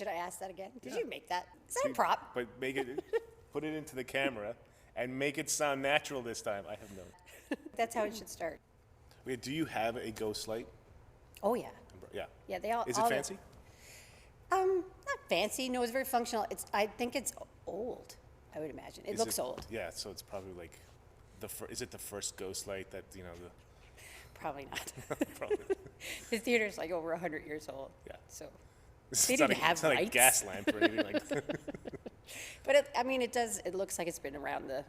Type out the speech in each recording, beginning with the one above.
Should I ask that again? Did Yeah. you make that? Is that a prop? But put it into the camera and make it sound natural this time. I have no. That's how it should start. Wait, do you have a Ghostlight? Oh yeah. Yeah. Yeah, they all. Is all it the- fancy? Not fancy. No, it's very functional. I think it's old. I would imagine it Is looks old. Yeah, so it's probably like is it the first Ghostlight that Probably not. probably. The theater's like over 100 years old. Yeah. So, It's They not didn't have it's not a lights. gas lamp or anything like that. but it does. It looks like it's been around the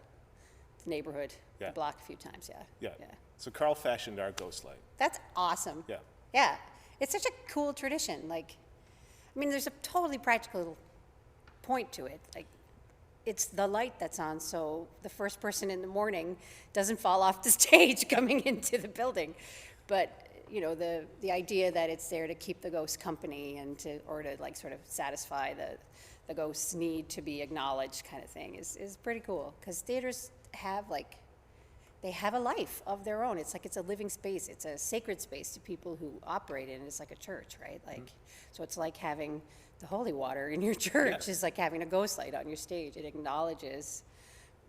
neighborhood, Yeah. the block a few times. Yeah. Yeah. So Carl fashioned our Ghostlight. That's awesome. Yeah. Yeah. It's such a cool tradition. Like, there's a totally practical point to it. Like, it's the light that's on, so the first person in the morning doesn't fall off the stage coming into the building. But, the idea that it's there to keep the ghost company and to like sort of satisfy the ghost's need to be acknowledged kind of thing is pretty cool. Because theaters have they have a life of their own. It's like it's a living space. It's a sacred space to people who operate in it. It's like a church, right? So it's like having the holy water in your church. It's like having a ghost light on your stage. It acknowledges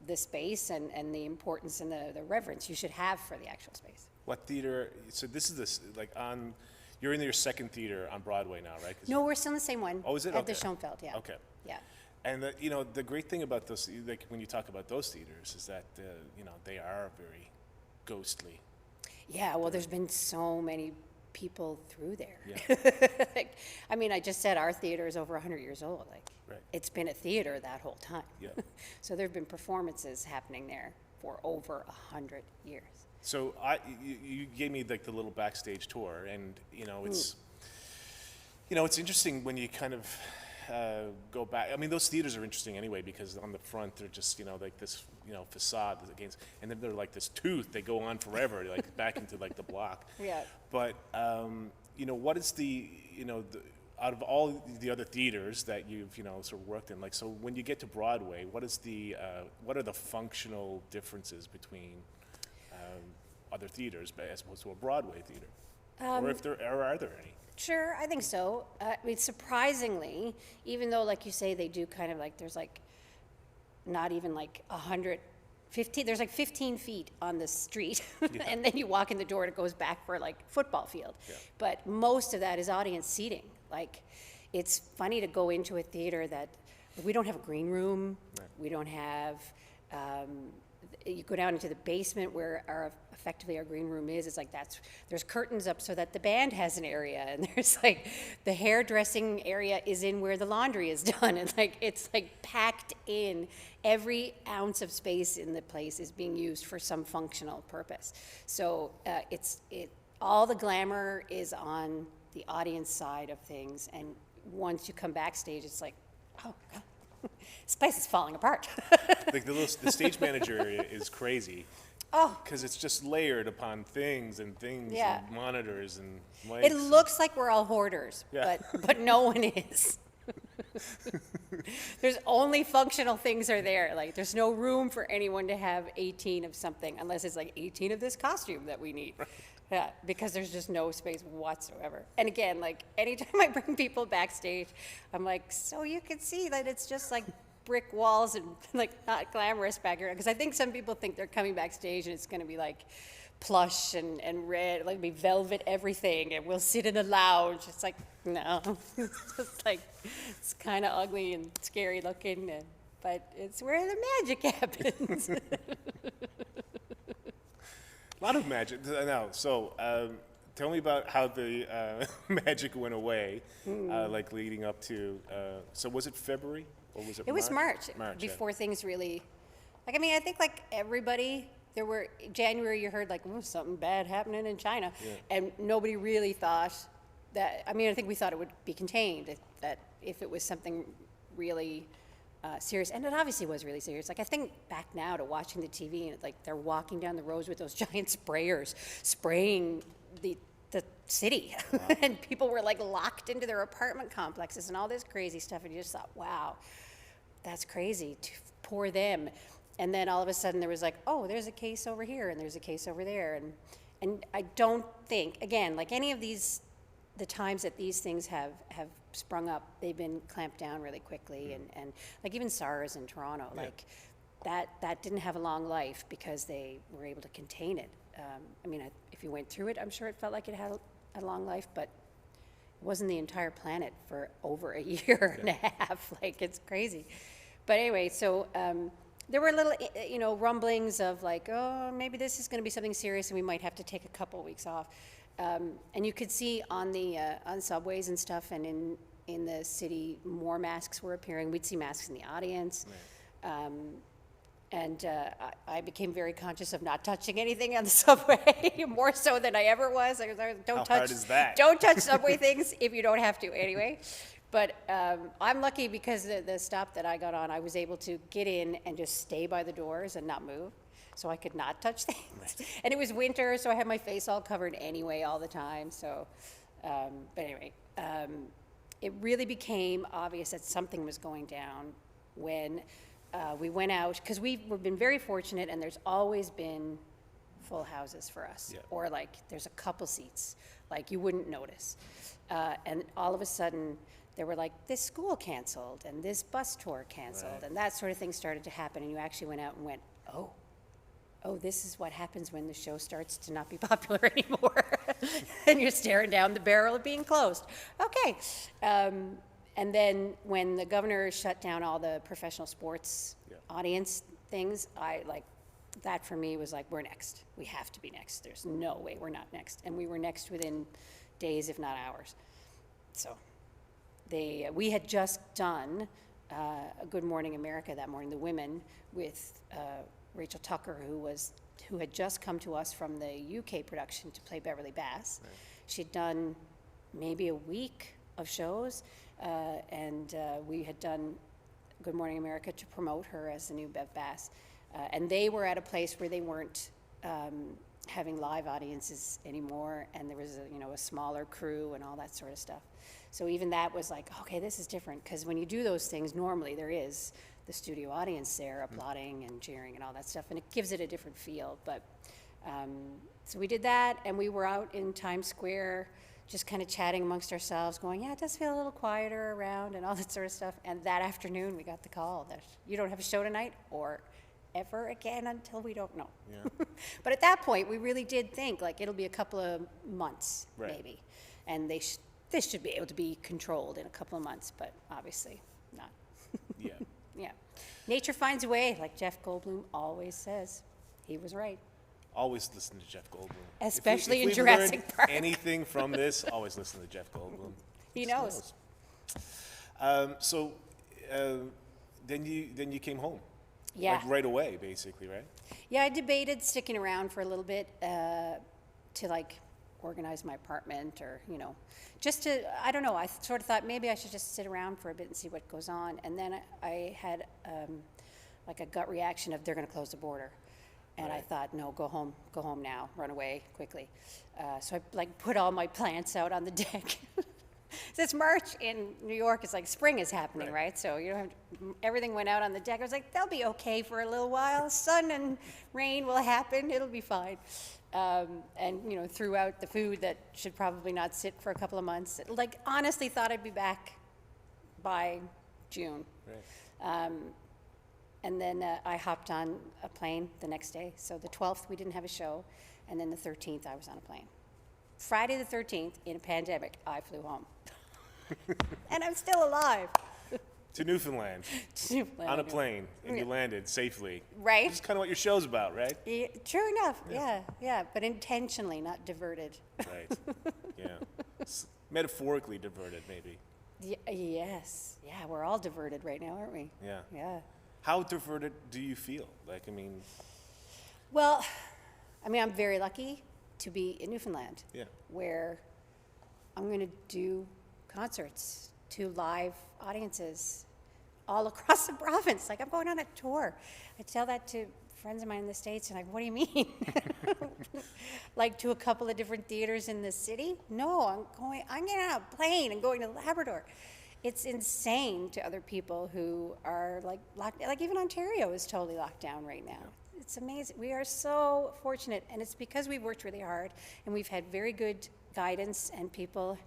the space and the importance and the reverence you should have for the actual space. What theater? So this is you're in your second theater on Broadway now, right? No, we're still in the same one. Oh, is it? At the Okay. Schoenfeld, yeah. Okay. Yeah. And the great thing about those, like when you talk about those theaters, is that they are very ghostly. Yeah, well, there's been so many people through there. Yeah. I just said our theater is over 100 years old. Right. It's been a theater that whole time. Yeah. So there have been performances happening there for over 100 years. So you gave me like the little backstage tour, and it's it's interesting when you kind of go back. Those theaters are interesting anyway because on the front they're just like this facade against, and then they're like this tooth. They go on forever, like back into like the block. Yeah. But what is the out of all the other theaters that you've sort of worked in, like, so when you get to Broadway, what are the functional differences between other theaters as opposed to a Broadway theater, or are there any? Sure, I think so. Surprisingly, even though, like you say, they do kind of like, there's like not even like 150, there's like 15 feet on the street, and then you walk in the door and it goes back for like football field. Yeah. But most of that is audience seating. Like, it's funny to go into a theater that we don't have a green room, Right. we don't have. You go down into the basement where effectively our green room is. It's like there's curtains up so that the band has an area, and there's like the hairdressing area is in where the laundry is done, and it's packed in. Every ounce of space in the place is being used for some functional purpose. So all the glamour is on the audience side of things, and once you come backstage, it's like, oh God. This place is falling apart. Like the stage manager area is crazy. Oh. Because it's just layered upon things and Yeah. and monitors and lights. It looks like we're all hoarders, Yeah. but no one is. There's only functional things are there. Like, there's no room for anyone to have 18 of something unless it's like 18 of this costume that we need. Yeah, because there's just no space whatsoever. And again, like, anytime I bring people backstage, I'm like, so you can see that it's just like brick walls and like not glamorous back here. Because I think some people think they're coming backstage and it's going to be like plush and red, like be velvet everything, and we'll sit in a lounge. It's like, no, it's just like, it's kind of ugly and scary looking, but it's where the magic happens. A lot of magic. Now, so tell me about how the magic went away, like leading up to. So was it February or was it? It was March yeah. before things really. I think like everybody, there were January. You heard like, something bad happening in China, and nobody really thought that. I think we thought it would be contained. That if it was something really serious, and it obviously was really serious. Like, I think back now to watching the TV, and like they're walking down the roads with those giant sprayers, spraying the city, wow. And people were like locked into their apartment complexes and all this crazy stuff, and you just thought, wow, that's crazy. Poor them. And then all of a sudden there was like, oh, there's a case over here, and there's a case over there, and I don't think, again, like any of these the times that these things have sprung up, they've been clamped down really quickly, and like even SARS in Toronto, like that didn't have a long life because they were able to contain it. I mean, if you went through it, I'm sure it felt like it had a long life, but it wasn't the entire planet for over a year and a half. Like, it's crazy. But anyway, so there were little, rumblings of like, oh, maybe this is going to be something serious and we might have to take a couple of weeks off. And you could see on the on subways and stuff, and in the city, more masks were appearing. We'd see masks in the audience. Right. And I became very conscious of not touching anything on the subway, more so than I ever was. How hard is that? Don't touch subway things if you don't have to, anyway. But I'm lucky because the stop that I got on, I was able to get in and just stay by the doors and not move, so I could not touch things. Right. And it was winter, so I had my face all covered anyway all the time. So, but anyway, it really became obvious that something was going down when we went out, because we've been very fortunate, and there's always been full houses for us, or like there's a couple seats, like you wouldn't notice. And all of a sudden, there were like this school canceled and this bus tour canceled, and that sort of thing started to happen, and you actually went out and went, oh, this is what happens when the show starts to not be popular anymore. And you're staring down the barrel of being closed. Okay. And then when the governor shut down all the professional sports audience things, that for me was like, we're next. We have to be next. There's no way we're not next. And we were next within days, if not hours. So we had just done a Good Morning America that morning, the women, with Rachel Tucker, who had just come to us from the UK production to play Beverly Bass. Right. She'd done maybe a week of shows, and we had done Good Morning America to promote her as the new Bev Bass. And they were at a place where they weren't having live audiences anymore, and there was a smaller crew and all that sort of stuff. So even that was like, okay, this is different, because when you do those things, normally there is the studio audience there applauding and cheering and all that stuff, and it gives it a different feel. But so we did that, and we were out in Times Square just kind of chatting amongst ourselves, going, yeah, it does feel a little quieter around and all that sort of stuff. And that afternoon, we got the call that you don't have a show tonight or ever again until we don't know. Yeah. But at that point, we really did think, like, it'll be a couple of months, maybe. And this should be able to be controlled in a couple of months, but obviously not. Yeah. Yeah. Nature finds a way, like Jeff Goldblum always says. He was right. Always listen to Jeff Goldblum. Especially if in Jurassic Park. Anything from this, always listen to Jeff Goldblum. He knows. Then you came home. Yeah. Like right away, basically, right? Yeah, I debated sticking around for a little bit to like organize my apartment, or just to, I don't know. I sort of thought maybe I should just sit around for a bit and see what goes on. And then I had like a gut reaction of they're going to close the border. And I thought, no, go home now, run away quickly. So I put all my plants out on the deck. It's March in New York. It's like spring is happening, right? So everything went out on the deck. I was like, they'll be okay for a little while. Sun and rain will happen. It'll be fine. And threw out the food that should probably not sit for a couple of months. Like, honestly thought I'd be back by June. Right. And then I hopped on a plane the next day. So the 12th, we didn't have a show. And then the 13th, I was on a plane. Friday the 13th, in a pandemic, I flew home. And I'm still alive. To Newfoundland. On a plane. And you landed safely. Right. This is kind of what your show's about, right? Yeah, true enough. Yeah. But intentionally, not diverted. Right. Yeah. Metaphorically diverted, maybe. Yes. Yeah, we're all diverted right now, aren't we? Yeah. Yeah. How diverted do you feel? Well, I'm very lucky to be in Newfoundland, where I'm going to do concerts to live audiences all across the province. Like, I'm going on a tour. I tell that to friends of mine in the States, and what do you mean? Like, to a couple of different theaters in the city? No, I'm getting on a plane and going to Labrador. It's insane to other people who are locked, like even Ontario is totally locked down right now. It's amazing. We are so fortunate, and it's because we've worked really hard, and we've had very good guidance, and people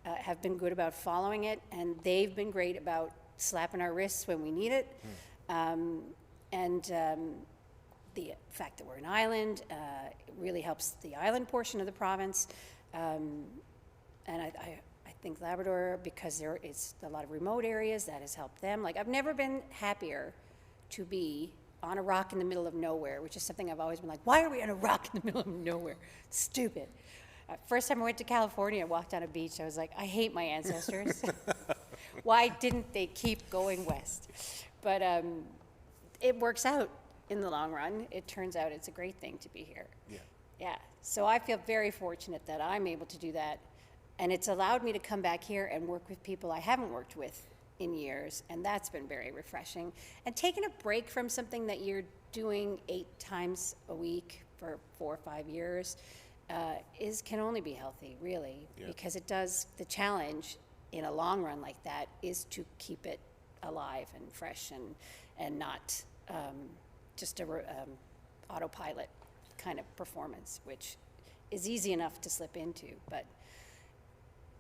have been good about following it, and they've been great about slapping our wrists when we need it. The fact that we're an island it really helps the island portion of the province. And I think Labrador, because there is a lot of remote areas, that has helped them. Like, I've never been happier to be on a rock in the middle of nowhere, which is something I've always been like, why are we on a rock in the middle of nowhere? Stupid. First time I went to California and walked on a beach, I was like, I hate my ancestors. Why didn't they keep going west? But it works out in the long run. It turns out it's a great thing to be here. Yeah. So I feel very fortunate that I'm able to do that. And it's allowed me to come back here and work with people I haven't worked with in years, and that's been very refreshing. And taking a break from something that you're doing 8 times a week for 4 or 5 years can only be healthy, really, because it does, the challenge in a long run like that is to keep it alive and fresh and not just a autopilot kind of performance, which is easy enough to slip into, but.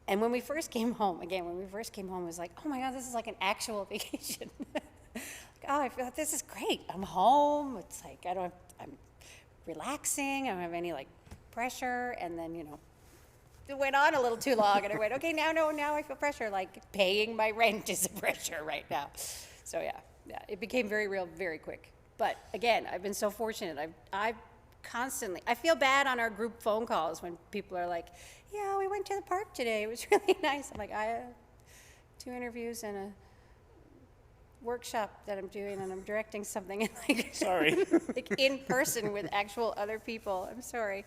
And when we first came home, it was like, oh my God, this is like an actual vacation. I feel like this is great. I'm home. It's like, I'm relaxing. I don't have any like pressure. And then, it went on a little too long and I went, okay, now I feel pressure. Like paying my rent is a pressure right now. So yeah, it became very real, very quick. But again, I've been so fortunate. I've constantly, I feel bad on our group phone calls when people are like, yeah, we went to the park today. It was really nice. I'm like, I have 2 interviews and a workshop that I'm doing, and I'm directing something. And like, sorry. like in person with actual other people. I'm sorry.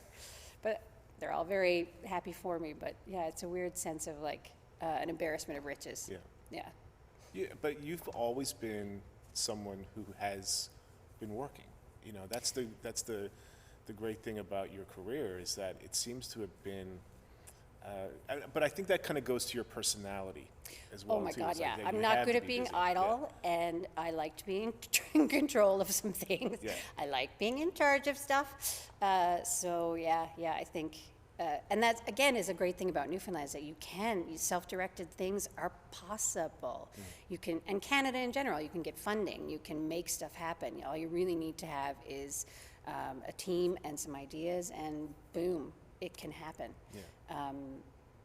But they're all very happy for me. But yeah, it's a weird sense of like an embarrassment of riches. Yeah. But you've always been someone who has been working. That's the great thing about your career, is that it seems to have been. But I think that kind of goes to your personality as well. Oh my too. God, yeah. Like, I'm you not had good to at be being busy. idle, and I like to be in control of some things. Yeah. I like being in charge of stuff. So yeah, I think, and that again is a great thing about Newfoundland, is that self-directed things are possible. You can, and Canada in general, you can get funding, you can make stuff happen. All you really need to have is a team and some ideas, and boom, it can happen.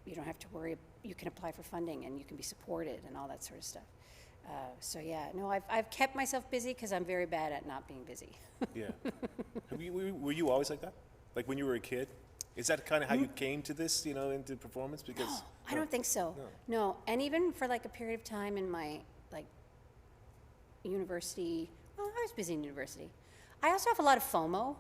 You don't have to worry. You can apply for funding and you can be supported and all that sort of stuff. So yeah, no, I've kept myself busy because I'm very bad at not being busy. Yeah. Were you always like that? Like when you were a kid? Is that kind of how you came to this, into performance? Because No, I don't think so. No, and even for like a period of time in my like university, well, I was busy in university. I also have a lot of FOMO.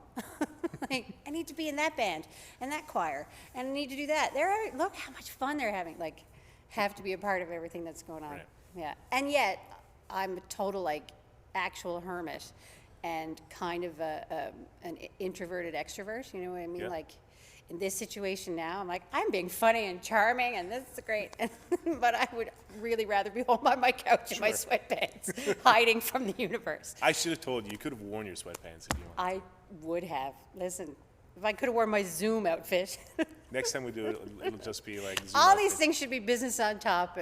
Like, I need to be in that band and that choir, and I need to do that. Look how much fun they're having. Like, have to be a part of everything that's going on. Right. Yeah, and yet I'm a total like actual hermit, and kind of an introverted extrovert. You know what I mean? Yeah. Like, in this situation now, I'm like, I'm being funny and charming, and this is great. But I would really rather be home on my couch in my sweatpants, hiding from the universe. I should have told you. You could have worn your sweatpants if you wanted. I would have. Listen, if I could have worn my Zoom outfit. Next time we do it, it'll just be like Zoom All these outfit. things should be business on top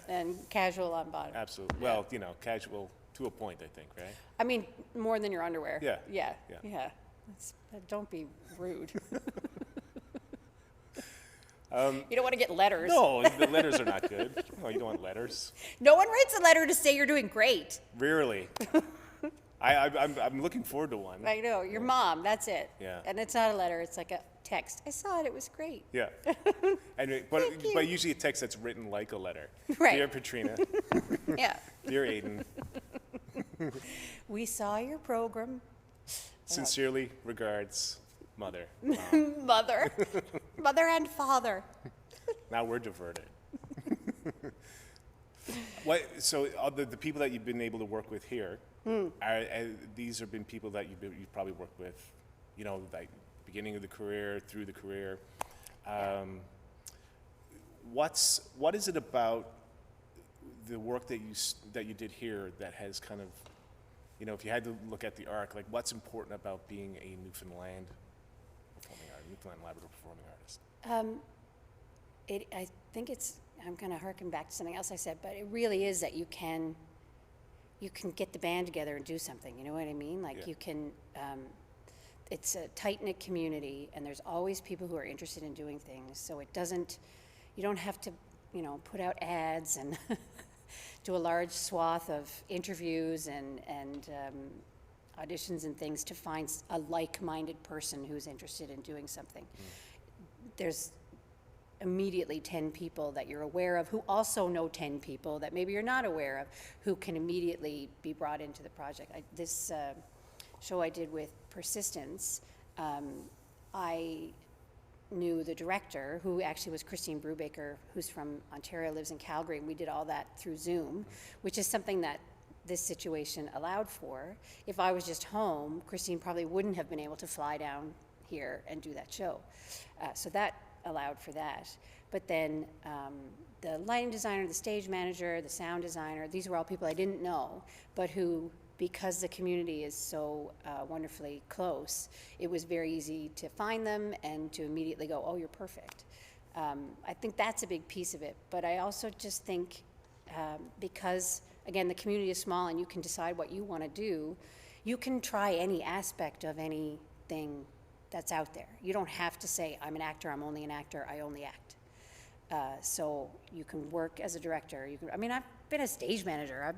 and casual on bottom. Absolutely. Well, casual to a point, I think, right? I mean, more than your underwear. Yeah. Yeah. Don't be rude. You don't want to get letters. No, the letters are not good. No, you don't want letters. No one writes a letter to say you're doing great. Rarely. I'm looking forward to one. I know, your mom, that's it. Yeah. And it's not a letter, it's like a text. I saw it, it was great. Yeah. But usually a text that's written like a letter. Right. Dear Petrina. Yeah. Dear Aiden. We saw your program. Sincerely regards, Mother. Mother. Mother and father. Now we're diverted. So the people that you've been able to work with here, these have been people that you've probably worked with, like beginning of the career, through the career. What is it about the work that you did here that has kind of, if you had to look at the arc, like what's important about being a Newfoundland Labrador performing artist? I think I'm going to harken back to something else I said, but it really is that you can get the band together and do something, you know what I mean? Like Yeah. you can, it's a tight-knit community, and there's always people who are interested in doing things, so you don't have to, put out ads and do a large swath of interviews and auditions and things to find a like-minded person who's interested in doing something. There's immediately 10 people that you're aware of who also know 10 people that maybe you're not aware of who can immediately be brought into the project. This show I did with Persistence, I knew the director, who actually was Christine Brubaker, who's from Ontario, lives in Calgary, and we did all that through Zoom, which is something that this situation allowed for. If I was just home, Christine probably wouldn't have been able to fly down here and do that show. So that allowed for that. But then the lighting designer, the stage manager, the sound designer, these were all people I didn't know, but who, because the community is so wonderfully close, it was very easy to find them and to immediately go, oh, you're perfect. I think that's a big piece of it. But I also just think because, again, the community is small and you can decide what you want to do, you can try any aspect of anything that's out there. You don't have to say, I'm an actor, I'm only an actor, I only act. So you can work as a director. I've been a stage manager. I've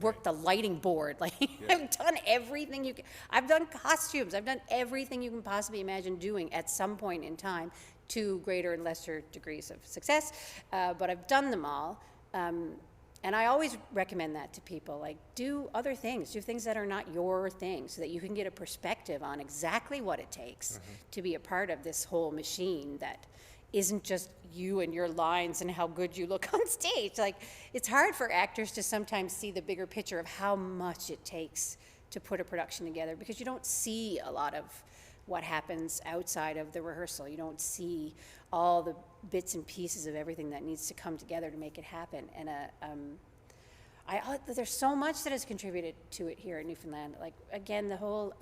worked the lighting board. I've done everything you can. I've done costumes. I've done everything you can possibly imagine doing at some point in time, to greater and lesser degrees of success. But I've done them all. And I always recommend that to people, like, do other things, do things that are not your thing, so that you can get a perspective on exactly what it takes to be a part of this whole machine that isn't just you and your lines and how good you look on stage. Like, it's hard for actors to sometimes see the bigger picture of how much it takes to put a production together, because you don't see a lot of what happens outside of the rehearsal. You don't see all the bits and pieces of everything that needs to come together to make it happen. And there's so much that has contributed to it here in Newfoundland. Like, again, the whole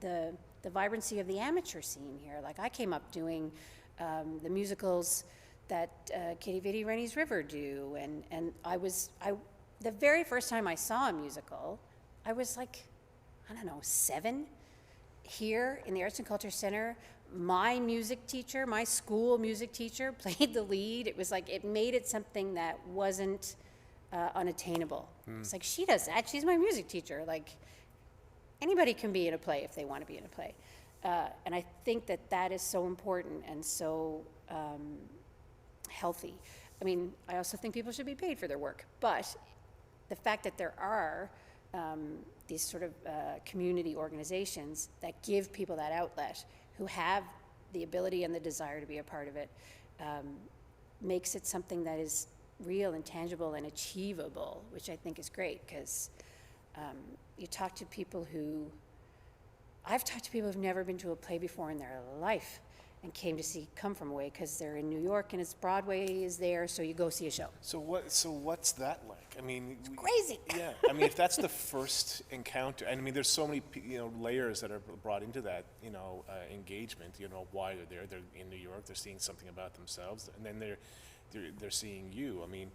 the vibrancy of the amateur scene here. Like, I came up doing the musicals that Kitty Vitty Rennie's River do, and the very first time I saw a musical, I was like, I don't know, 7. Here in the Arts and Culture Center, my music teacher, my school music teacher, played the lead. It was like, it made it something that wasn't unattainable. It's like, she does that, she's my music teacher. Like, anybody can be in a play if they want to be in a play. And I think that is so important and so healthy. I mean, I also think people should be paid for their work, but the fact that there are these sort of community organizations that give people that outlet, who have the ability and the desire to be a part of it, makes it something that is real and tangible and achievable, which I think is great, because you talk to people I've talked to people who've never been to a play before in their life and came to come from away because they're in New York and it's Broadway is there, so you go see a show. So what's that like? I mean, it's crazy. Yeah, I mean, if that's the first encounter, and I mean, there's so many layers that are brought into that engagement. Why they're there. They're in New York. They're seeing something about themselves, and then they're seeing you. I mean,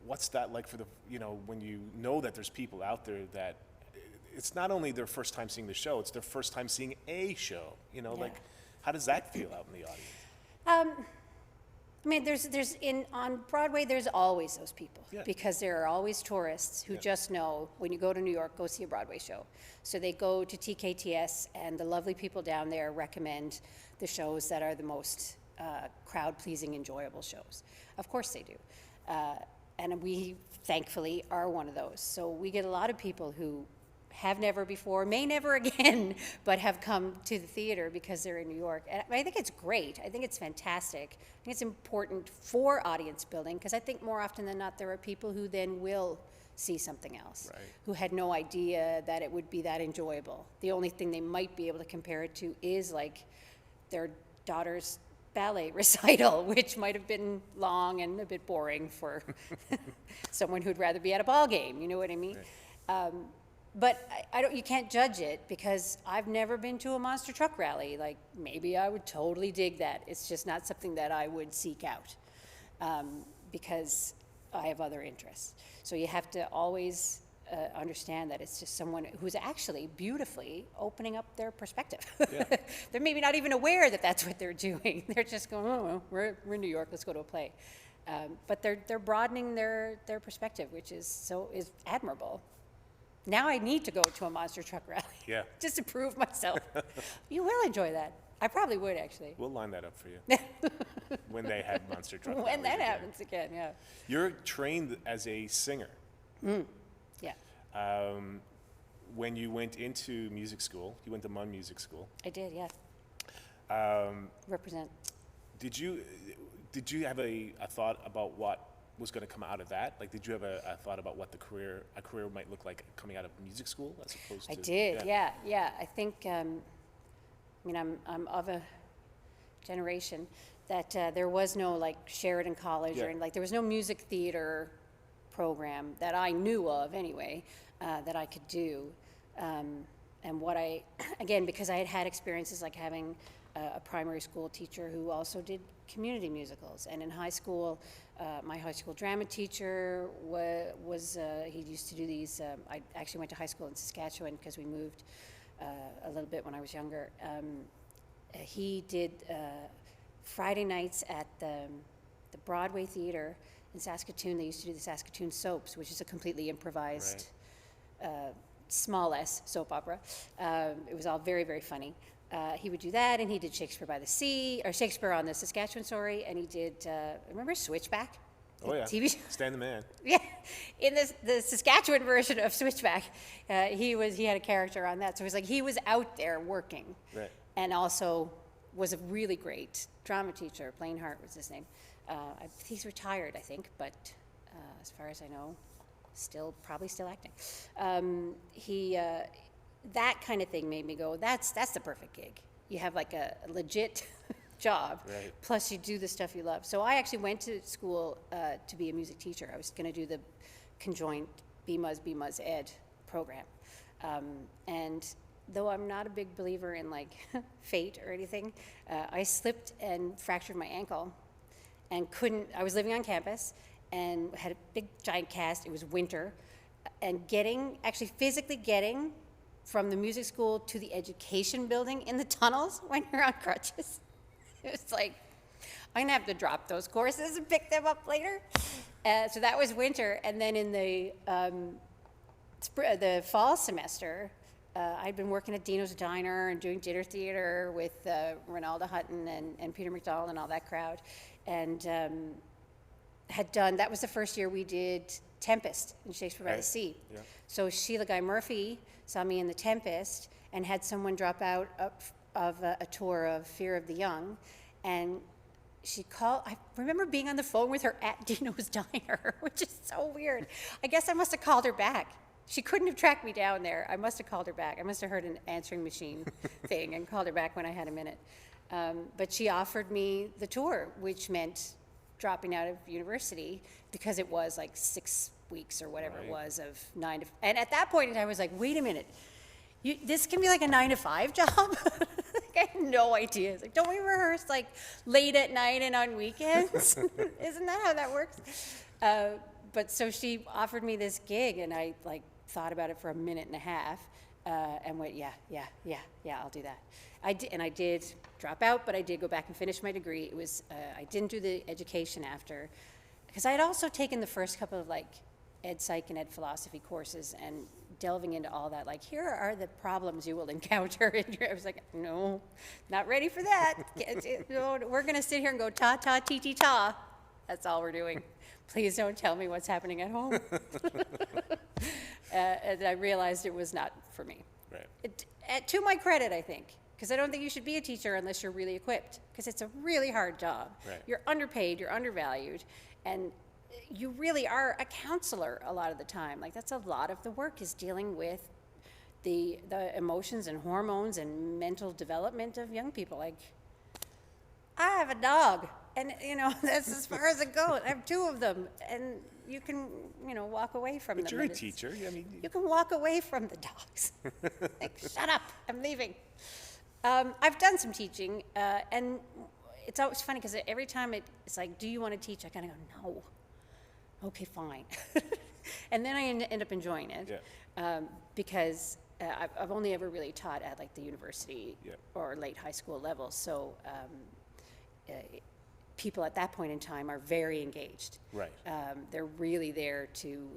what's that like for the when you know that there's people out there that it's not only their first time seeing the show, it's their first time seeing a show. Like, how does that feel out in the audience? I mean, on Broadway, there's always those people, because there are always tourists who just know, when you go to New York, go see a Broadway show. So they go to TKTS, and the lovely people down there recommend the shows that are the most crowd-pleasing, enjoyable shows. Of course they do. And we, thankfully, are one of those. So we get a lot of people who have never before, may never again, but have come to the theater because they're in New York. And I think it's great. I think it's fantastic. I think it's important for audience building, because I think more often than not there are people who then will see something else, who had no idea that it would be that enjoyable. The only thing they might be able to compare it to is like their daughter's ballet recital, which might have been long and a bit boring for someone who'd rather be at a ball game, you know what I mean? But I don't, you can't judge it because I've never been to a monster truck rally. Like, maybe I would totally dig that. It's just not something that I would seek out because I have other interests. So you have to always understand that it's just someone who's actually beautifully opening up their perspective. Yeah. They're maybe not even aware that that's what they're doing. They're just going, oh, well, we're in New York, let's go to a play. But they're broadening their perspective, which is admirable. Now I need to go to a monster truck rally. Yeah. Just to prove myself. You will enjoy that. I probably would, actually. We'll line that up for you when they have monster truck When rallies that again. happens again, yeah. You're trained as a singer. Yeah, When you went into music school, you went to Munn Music School. I did, yeah. Represent. Did you have a thought about what was going to come out of that? Like, did you have a thought about what a career might look like coming out of music school as opposed to? I did, yeah. I think, I'm of a generation that there was no like Sheridan College Yeah. or like there was no music theater program that I knew of anyway that I could do. And what again, because I had had experiences like having a primary school teacher who also did community musicals. And in high school, my high school drama teacher he used to do these, I actually went to high school in Saskatchewan because we moved a little bit when I was younger. He did Friday nights at the Broadway Theater in Saskatoon. They used to do the Saskatoon Soaps, which is a completely improvised, small S soap opera. It was all very, very funny. He would do that, and he did Shakespeare by the Sea, or Shakespeare on the Saskatchewan, sorry, and he did, remember Switchback? Oh yeah, TV show? Stan the Man. Yeah, in the Saskatchewan version of Switchback, he had a character on that. So it was like he was out there working, Right. and also was a really great drama teacher. Blaine Hart was his name. He's retired, I think, but as far as I know, probably still acting. That kind of thing made me go, that's the perfect gig. You have like a legit job, Right. plus you do the stuff you love. So I actually went to school to be a music teacher. I was going to do the conjoint BMUS Ed program. And though I'm not a big believer in like fate or anything, I slipped and fractured my ankle and I was living on campus and had a big giant cast. It was winter. And actually physically getting from the music school to the education building in the tunnels when you're on crutches. It was like, I'm gonna have to drop those courses and pick them up later. So that was winter, and then in the fall semester, I'd been working at Dino's Diner and doing dinner theater with Ronaldo Hutton and Peter McDonald and all that crowd, and that was the first year we did Tempest in Shakespeare by the Sea. Yeah. So Sheila Guy Murphy saw me in the Tempest and had someone drop out of a tour of Fear of the Young, and I remember being on the phone with her at Dino's Diner, which is so weird. I guess I must have called her back. She couldn't have tracked me down there. I must have called her back. I must have heard an answering machine thing and called her back when I had a minute. But she offered me the tour, which meant dropping out of university because it was like 6 weeks or whatever it was of 9 to, and at that point in time I was like, wait a minute, this can be like a 9 to 5 job? Like, I had no idea. It's like, don't we rehearse like late at night and on weekends? Isn't that how that works? But so she offered me this gig, and I like thought about it for a minute and a half, and went, yeah, I'll do that. I did drop out, but I did go back and finish my degree. It was I didn't do the education after, because I had also taken the first couple of like ed psych and ed philosophy courses and delving into all that. Like, here are the problems you will encounter. I was like, no, not ready for that. No, we're going to sit here and go ta ta ti ti ta. That's all we're doing. Please don't tell me what's happening at home. And I realized it was not for me. Right. To my credit, I think, because I don't think you should be a teacher unless you're really equipped, because it's a really hard job. Right. You're underpaid, you're undervalued, and you really are a counselor a lot of the time. Like, that's a lot of the work, is dealing with the emotions and hormones and mental development of young people. Like, I have a dog. And, that's as far as it goes. I have 2 of them, and you can, walk away from them. But you're a and it's- teacher. I mean, You can walk away from the dogs. Like, shut up, I'm leaving. I've done some teaching, and it's always funny because every time it's like, do you want to teach? I kind of go, no. Okay, fine. And then I end up enjoying it, because I've only ever really taught at like the university or late high school level. So people at that point in time are very engaged. Right. They're really there to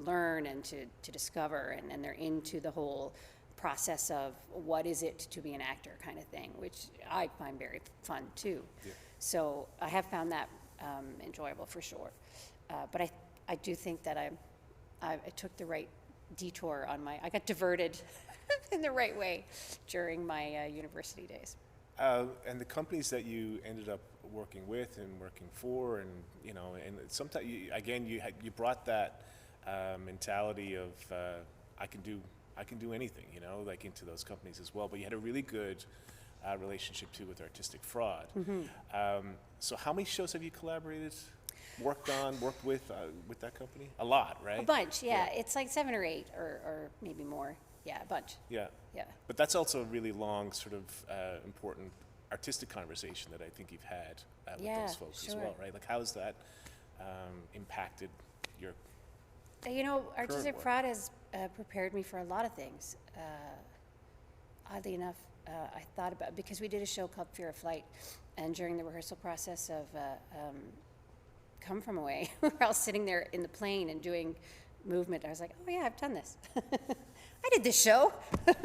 learn and to discover, and they're into the whole process of what is it to be an actor kind of thing, which I find very fun too. Yeah. So I have found that enjoyable for sure. But I do think that I took the right detour I got diverted in the right way during my university days. And the companies that you ended up working with and working for, and and sometimes you brought that mentality of I can do anything, like into those companies as well. But you had a really good relationship too with Artistic Fraud. So how many shows have you worked with that company? A lot, right? A bunch, yeah. It's like 7 or 8 or maybe more. Yeah, a bunch. Yeah. Yeah. But that's also a really long, sort of important artistic conversation that I think you've had with those folks as well, right? Like, how has that impacted your Artistic work? Fraud has prepared me for a lot of things. Oddly enough, I thought about, because we did a show called Fear of Flight, and during the rehearsal process of Come From Away, we're all sitting there in the plane and doing movement. I was like, oh yeah, I've done this. I did this show.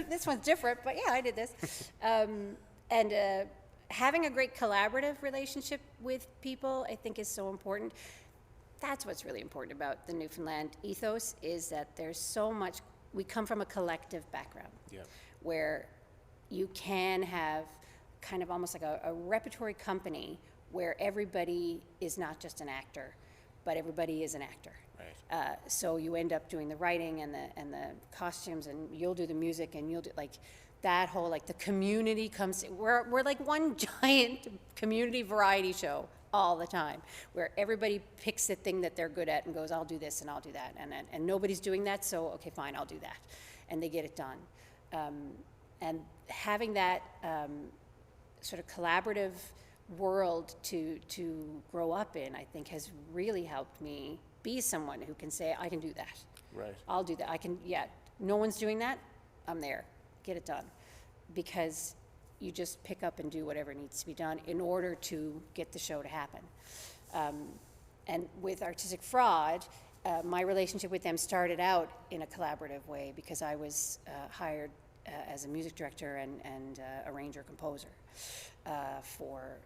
This one's different, but yeah, I did this. And having a great collaborative relationship with people, I think, is so important. That's what's really important about the Newfoundland ethos, is that there's so much, we come from a collective background, where you can have kind of almost like a repertory company where everybody is not just an actor, but everybody is an actor. Right. So you end up doing the writing and the costumes, and you'll do the music, and you'll do like that whole, like, the community comes. We're like one giant community variety show all the time, where everybody picks the thing that they're good at and goes, I'll do this and I'll do that, and nobody's doing that, so okay, fine, I'll do that, and they get it done. And having that sort of collaborative world to grow up in, I think, has really helped me be someone who can say, I can do that. Right. I'll do that. No one's doing that, I'm there. Get it done. Because you just pick up and do whatever needs to be done in order to get the show to happen. And with Artistic Fraud, my relationship with them started out in a collaborative way, because I was hired as a music director and arranger-composer for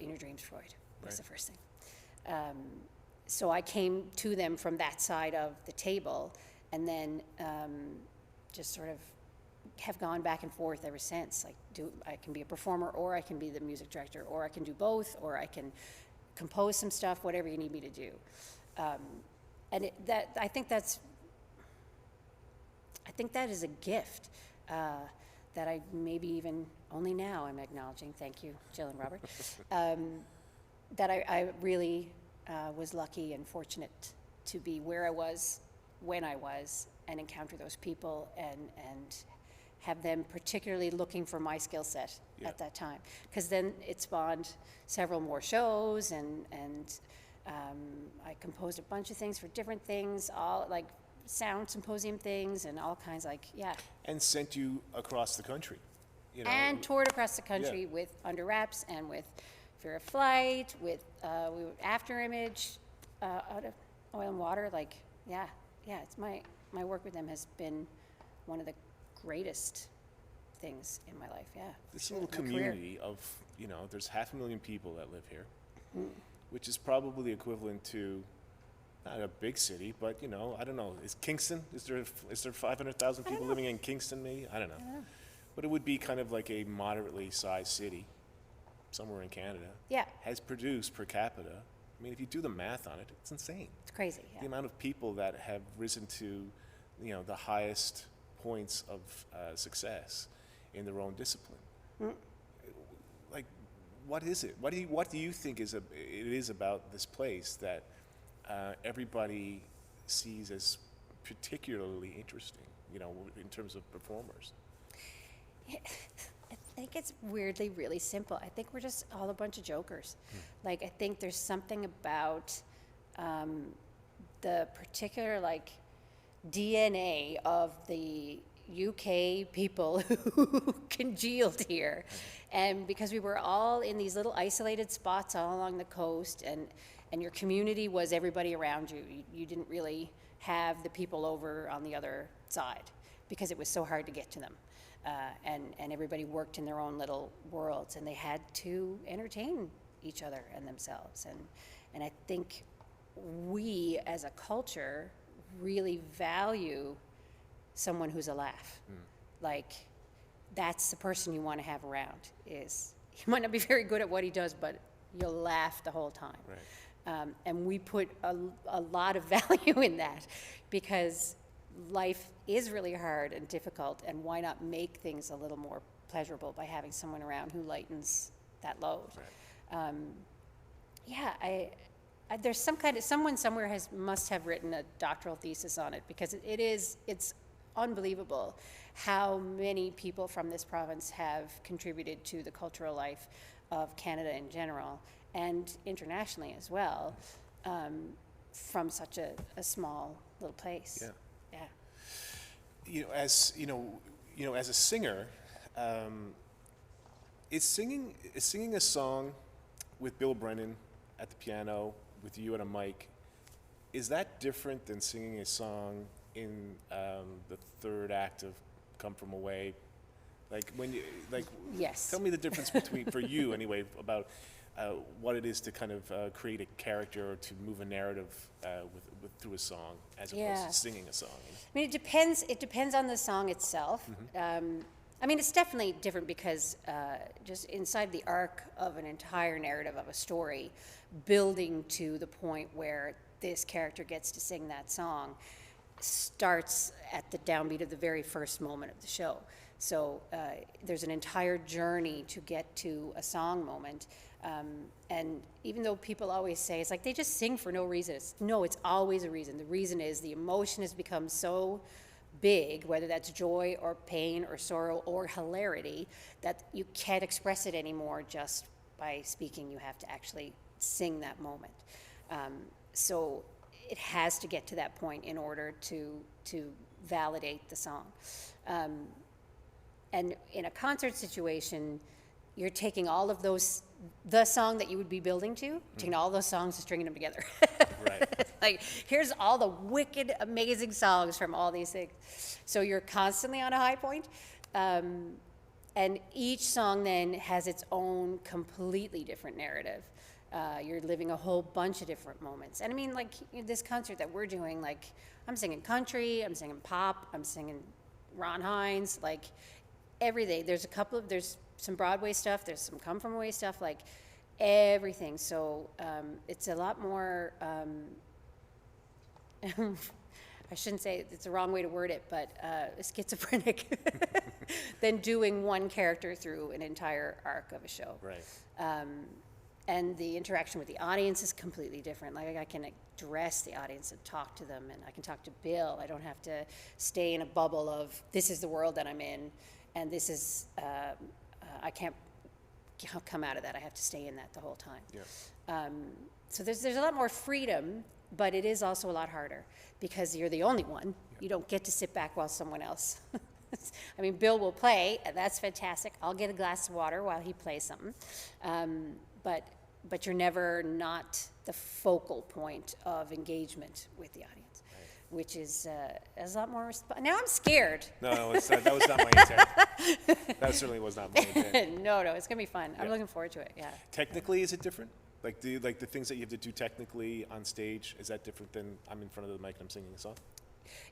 In Your Dreams, Freud was the first thing. So I came to them from that side of the table, and then just sort of have gone back and forth ever since. Like, I can be a performer, or I can be the music director, or I can do both, or I can compose some stuff, whatever you need me to do. And I think that is a gift that I maybe even only now I'm acknowledging. Thank you, Jill and Robert. That I really was lucky and fortunate to be where I was when I was, and encounter those people and have them particularly looking for my skill set at that time. Because then it spawned several more shows, and I composed a bunch of things for different things, all like sound symposium things and all kinds, And sent you across the country. And toured across the country with Under Wraps and with Fear of Flight, with After Image, out of Oil and Water. It's my work with them has been one of the greatest things in my life. This little community of, there's 500,000 people that live here, which is probably the equivalent to, not a big city, but I don't know. Is Kingston? Is there 500,000 people living in Kingston? Maybe, I don't know. But it would be kind of like a moderately sized city, somewhere in Canada. Yeah. Has produced per capita. I mean, if you do the math on it, it's insane. It's crazy. The amount of people that have risen to, the highest points of success in their own discipline. Like, what is it? What do you think it is about this place that everybody sees as particularly interesting, you know, in terms of performers? I think it's weirdly really simple. I think we're just all a bunch of jokers. Like, I think there's something about the particular, like, DNA of the UK people who congealed here. And because we were all in these little isolated spots all along the coast, and your community was everybody around you. You didn't really have the people over on the other side because it was so hard to get to them. And everybody worked in their own little worlds, and they had to entertain each other and themselves. And I think we, as a culture, really value someone who's a laugh. Like, that's the person you want to have around. Is he might not be very good at what he does, but you'll laugh the whole time. Right. And we put a lot of value in that, because life is really hard and difficult, and why not make things a little more pleasurable by having someone around who lightens that load? Right. There's someone somewhere must have written a doctoral thesis on it, because it's unbelievable how many people from this province have contributed to the cultural life of Canada in general and internationally as well, from such a small little place. Yeah. Yeah. As a singer, is singing a song with Bill Brennan at the piano with you at a mic, is that different than singing a song in the third act of Come From Away? Like, Yes. Tell me the difference between, for you anyway, about what it is to kind of create a character or to move a narrative through a song as opposed to singing a song. You know? I mean, it depends on the song itself. I mean, it's definitely different because just inside the arc of an entire narrative of a story, building to the point where this character gets to sing that song starts at the downbeat of the very first moment of the show. So there's an entire journey to get to a song moment. And even though people always say, it's like they just sing for no reason. It's always a reason. The reason is the emotion has become so big, whether that's joy or pain or sorrow or hilarity, that you can't express it anymore just by speaking. You have to actually sing that moment. So it has to get to that point in order to validate the song. And in a concert situation, you're taking all of those, the song that you would be building to, taking all those songs and stringing them together. Right. Like, here's all the wicked, amazing songs from all these things. So you're constantly on a high point. And each song then has its own completely different narrative. You're living a whole bunch of different moments. And I mean, like, this concert that we're doing, like, I'm singing country, I'm singing pop, I'm singing Ron Hines, like, everything. There's some Broadway stuff, there's some Come From Away stuff, like, everything. So it's a lot more, I shouldn't say it's the wrong way to word it, but schizophrenic than doing one character through an entire arc of a show. Right. And the interaction with the audience is completely different. Like, I can address the audience and talk to them, and I can talk to Bill. I don't have to stay in a bubble of, this is the world that I'm in, and this is, I can't come out of that. I have to stay in that the whole time. Yeah. So there's a lot more freedom, but it is also a lot harder because you're the only one. Yeah. You don't get to sit back while someone else. I mean, Bill will play, and that's fantastic. I'll get a glass of water while he plays something. But you're never not the focal point of engagement with the audience, right. Which is a lot more. Now I'm scared. No, that was not my intent. That certainly was not my intent. No, it's gonna be fun. Yeah. I'm looking forward to it. Yeah. Technically, is it different? Like, the things that you have to do technically on stage, is that different than I'm in front of the mic and I'm singing a song?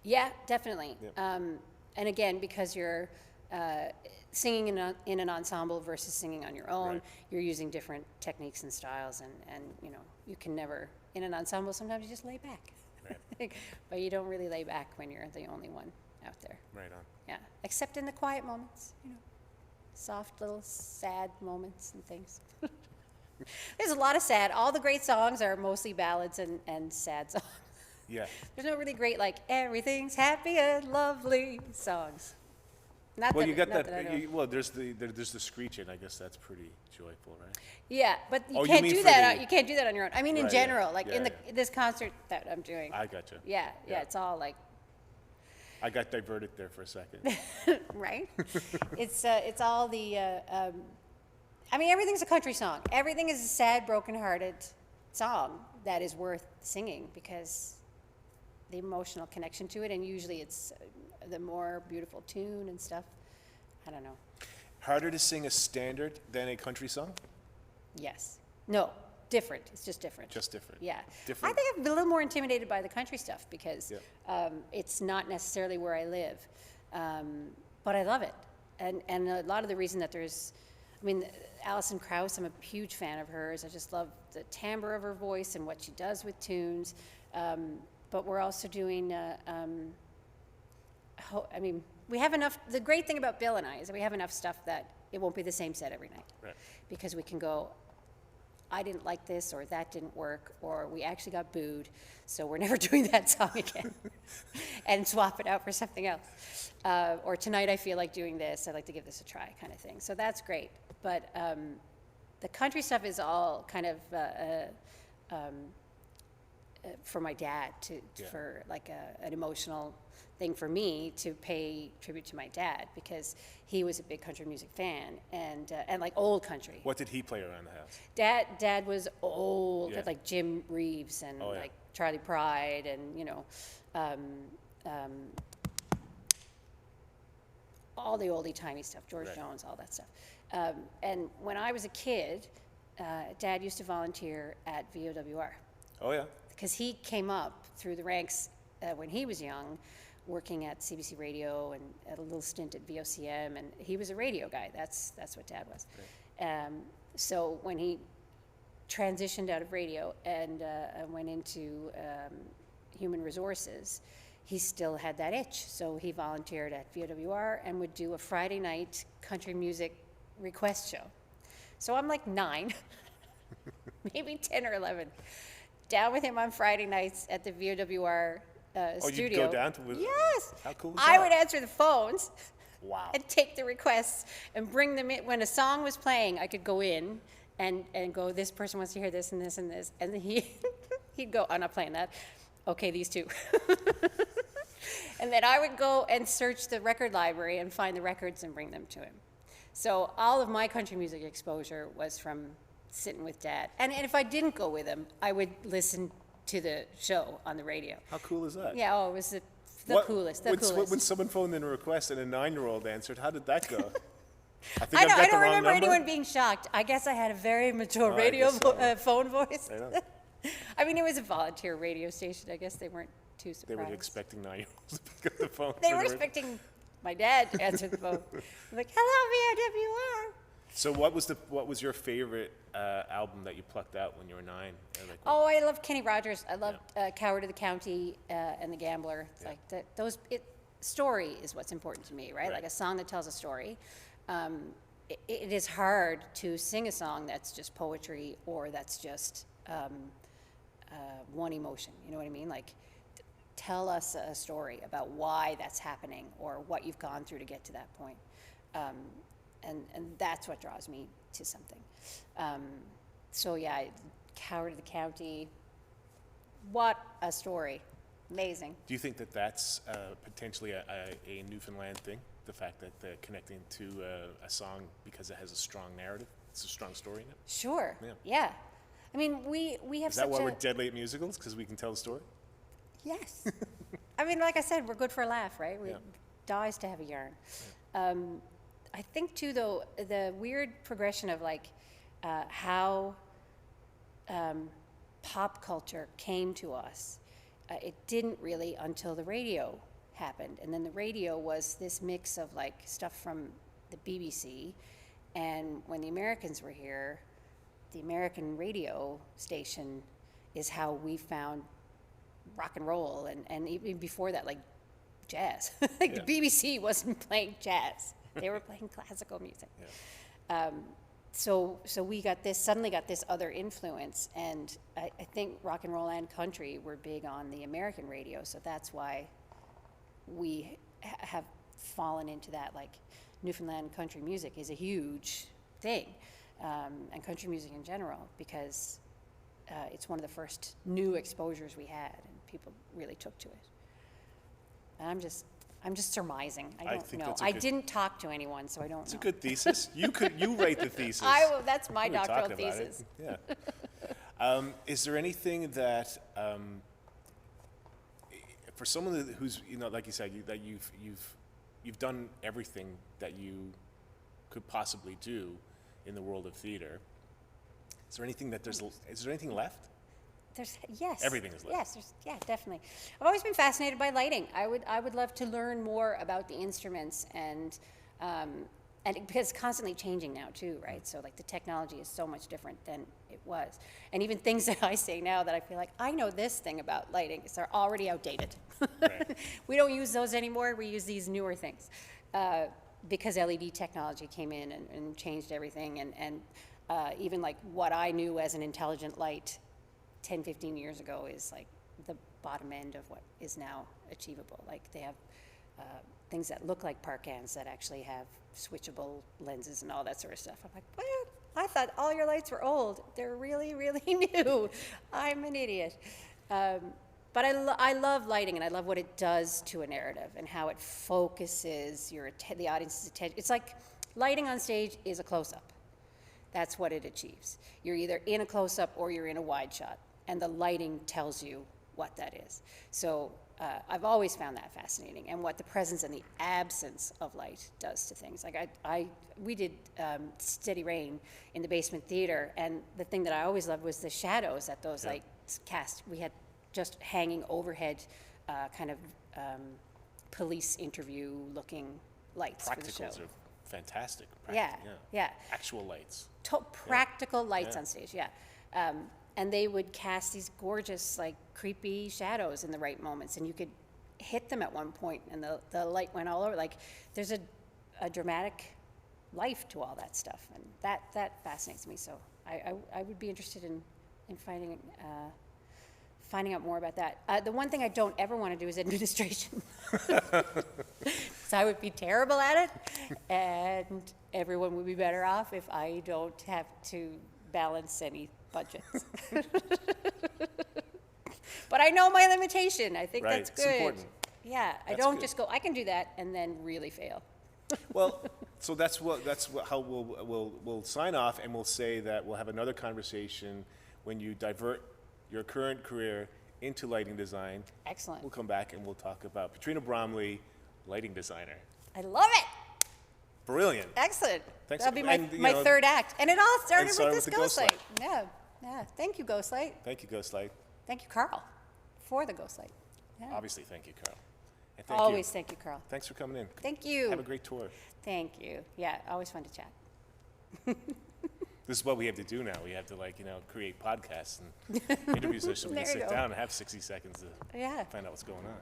Yeah, definitely. Yeah. And again, because you're singing in an ensemble versus singing on your own, right. You're using different techniques and styles, and you can never, in an ensemble, sometimes you just lay back. Right. But you don't really lay back when you're the only one out there. Right on. Yeah, except in the quiet moments, soft little sad moments and things. There's a lot of sad. All the great songs are mostly ballads and sad songs. Yeah. There's no really great, like, everything's happy and lovely songs. Not Well, that, you got not that. I know. Well, there's the screeching. I guess that's pretty joyful, right? Yeah, but you Oh, you can't mean do for that. the- You can't do that on your own. I mean, in Right, yeah. general, like Yeah, in yeah. this concert that I'm doing. I gotcha. Yeah, Yeah. it's all like, I got diverted there for a second. right? It's all the. I mean, everything's a country song. Everything is a sad, broken-hearted song that is worth singing because the emotional connection to it, and usually it's the more beautiful tune and stuff. I don't know. Harder to sing a standard than a country song? Yes. No. Different. It's just different. Just different. Yeah. Different. I think I'm a little more intimidated by the country stuff because Yeah. it's not necessarily where I live, but I love it. And a lot of the reason that there's, I mean, Alison Krauss, I'm a huge fan of hers. I just love the timbre of her voice and what she does with tunes. But we're also doing, I mean, we have enough. The great thing about Bill and I is that we have enough stuff that it won't be the same set every night. Right. Because we can go, I didn't like this, or that didn't work, or we actually got booed, so we're never doing that song again, and swap it out for something else. Or tonight I feel like doing this, I'd like to give this a try, kind of thing. So that's great. But the country stuff is all kind of for my dad, Yeah. for like an emotional thing for me to pay tribute to my dad, because he was a big country music fan and like old country. What did he play around the house? Dad was old, Yeah. like Jim Reeves and Oh, yeah. like Charlie Pride and, you know, all the oldie-timey stuff, George Right. Jones, all that stuff. And when I was a kid, Dad used to volunteer at VOWR Oh, yeah. because he came up through the ranks when he was young, working at CBC Radio and at a little stint at VOCM, and he was a radio guy. That's what Dad was. So when he transitioned out of radio and went into human resources, he still had that itch. So he volunteered at VOWR and would do a Friday night country music request show. So I'm like 9, maybe 10 or 11, down with him on Friday nights at the VOWR Oh, studio. you'd go down to with. Yes. How cool is I that? would answer the phones Wow. and take the requests and bring them in. When a song was playing, I could go in and go, this person wants to hear this and this and this. And then he'd go, I'm not playing that. Okay, these two. And then I would go and search the record library and find the records and bring them to him. So all of my country music exposure was from sitting with Dad. And if I didn't go with him, I would listen to the show on the radio. How cool is that? Yeah, oh, it was the What- coolest, when, coolest. When someone phoned in a request and a 9-year-old answered, how did that go? I think I I've got the don't wrong remember number. anyone being shocked. I guess I had a very mature I radio guess so. phone voice. I know. I mean, it was a volunteer radio station. I guess they weren't too They surprised. were expecting 9-year-olds to pick up the phone. They for were the- expecting my dad to answer the phone. I'm like, hello, VOWR. So what was your favorite album that you plucked out when you were 9? Or like, Oh, I loved Kenny Rogers. I loved Coward of the County and The Gambler. It's like story is what's important to me, right? Right. Like a song that tells a story. It is hard to sing a song that's just poetry or that's just one emotion. You know what I mean? Like, tell us a story about why that's happening or what you've gone through to get to that point. And that's what draws me to something. So yeah, Coward of the County, what a story. Amazing. Do you think that that's potentially a Newfoundland thing? The fact that they're connecting to a song because it has a strong narrative? It's a strong story in it? Sure. Yeah. Yeah. I mean, we have Is such that why a... we're deadly at musicals? Because we can tell the story? Yes. I mean, like I said, we're good for a laugh, right? We Yeah. dies to have a yarn. I think too, though, the weird progression of like how pop culture came to us. It didn't really until the radio happened, and then the radio was this mix of like stuff from the BBC, and when the Americans were here, the American radio station is how we found rock and roll, and even before that, like jazz. Like Yeah. the BBC wasn't playing jazz; they were playing classical music. Yeah. so we suddenly got this other influence, and I think rock and roll and country were big on the American radio, so that's why we have fallen into that. Like, Newfoundland country music is a huge thing, and country music in general, because it's one of the first new exposures we had, and people really took to it. And I'm just surmising. I don't think know. that's a I good- didn't talk to anyone, so I don't It's know. a good thesis. You write the thesis. That's my We were doctoral talking about it. thesis. Yeah. Is there anything that, for someone who's, like you said, that you've done everything that you could possibly do in the world of theater? Is there anything left? Yes. Everything is left. Yes, definitely. I've always been fascinated by lighting. I would love to learn more about the instruments, and because it's constantly changing now too, right? So like the technology is so much different than it was, and even things that I say now that I feel like I know this thing about lighting, so they're already outdated. Right. We don't use those anymore. We use these newer things because LED technology came in and changed everything, and even like what I knew as an intelligent light 10, 15 years ago is like the bottom end of what is now achievable. Like they have things that look like park cans that actually have switchable lenses and all that sort of stuff. I'm like, what? I thought all your lights were old. They're really, really new. I'm an idiot. But I love lighting, and I love what it does to a narrative and how it focuses the audience's attention. It's like lighting on stage is a close-up. That's what it achieves. You're either in a close-up or you're in a wide shot, and the lighting tells you what that is. So I've always found that fascinating, and what the presence and the absence of light does to things. Like we did Steady Rain in the basement theater, and the thing that I always loved was the shadows that those lights cast. We had just hanging overhead kind of police interview looking lights for the show. Practicals are fantastic. Yeah. Actual lights. Practical lights Yeah. on stage, and they would cast these gorgeous, like, creepy shadows in the right moments, and you could hit them at one point, and the light went all over. Like, there's a dramatic life to all that stuff, and that fascinates me. So I would be interested in finding out more about that. The one thing I don't ever want to do is administration. So I would be terrible at it, and everyone would be better off if I don't have to balance any budgets. But I know my limitation. I think Right, that's it's good. important. Yeah, I That's don't good. just go, I can do that, and then really fail. Well, so how we'll sign off, and we'll say that we'll have another conversation when you divert your current career into lighting design. Excellent. We'll come back and we'll talk about Petrina Bromley, lighting designer. I love it. Brilliant. Excellent. Thanks. That'll be my, And, my third act. And it all started started with this with the Ghostlight. Ghostlight. Yeah. Thank you, Ghostlight. Thank you, Ghostlight. Thank you, Carl, for the Ghostlight. Yeah. Obviously, thank you, Carl. And thank Always you. thank you, Carl. Thanks for coming in. Thank you. Have a great tour. Thank you. Yeah, always fun to chat. This is what we have to do now. We have to, create podcasts and interviews so we There can you sit go. down and have 60 seconds to Yeah. find out what's going on.